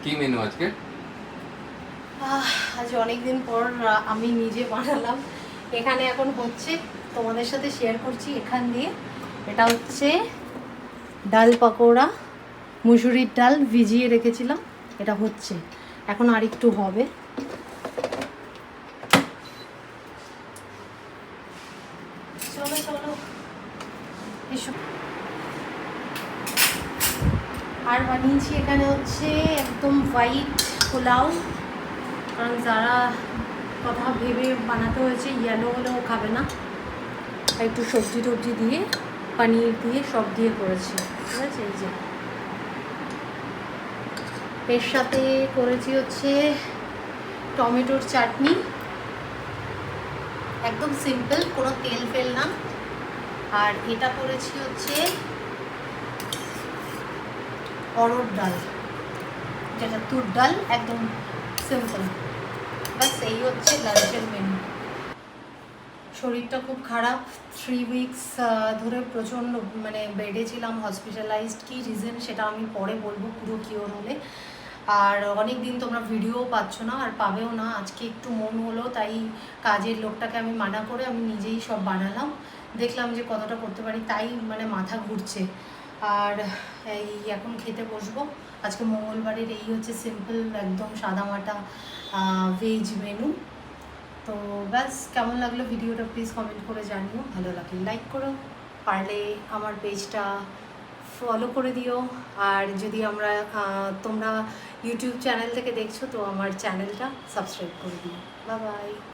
কি মেনু আজকে? আজ অনেকদিন পর আমি নিজে বানালাম। এখানে এখন হচ্ছে, তোমাদের সাথে শেয়ার করছি এখান দিয়ে। এটা হচ্ছে ডাল পাকোড়া, মুসুরির ডাল ভিজিয়ে রেখেছিলাম, এটা হচ্ছে এখন আর একটু হবে। চলো চলো এসো। আর বানিয়েছি এখানে হচ্ছে একদম হোয়াইট পোলাও, কারণ যারা কথা ভেবে বানাতে হয়েছে, ইয়েলো হলেও খাবে না, একটু সবজি টবজি দিয়ে পনির দিয়ে সব দিয়ে করেছি, ঠিক আছে। এই যে এর সাথে করেছি হচ্ছে টমেটোর চাটনি, একদম সিম্পল, কোনো তেল ফেল না। আর এটা করেছি হচ্ছে অরহর ডাল, যেটা তুর ডাল, একদম সিম্পল। বাস এই হচ্ছে লাঞ্চের মেনু। শরীরটা খুব খারাপ, 3 উইকস ধরে প্রচণ্ড মানে বেডে ছিলাম, হসপিটালাইজড। কী রিজন সেটা আমি পরে বলবো পুরো কিওর হলে। আর অনেক দিন তোমরা ভিডিও পাচ্ছ না, আর পাবেও না। আজকে একটু মন হলো, তাই কাজের লোকটাকে আমি মানা করে আমি নিজেই সব বানালাম। দেখলাম যে কতটা করতে পারি, তাই মানে মাথা ঘুরছে। আর এই এখন খেতে বসবো। আজকে মঙ্গলবারের এই হচ্ছে সিম্পল একদম সাদামাটা ভেজ মেনু। তো ব্যাস, কেমন লাগলো ভিডিওটা প্লিজ কমেন্ট করে জানিও। ভালো লাগলে লাইক করো, পারলে আমার পেজটা ফলো করে দিও। আর যদি তোমরা ইউটিউব চ্যানেল থেকে দেখছো, তো আমার চ্যানেলটা সাবস্ক্রাইব করে দিও। Bye bye.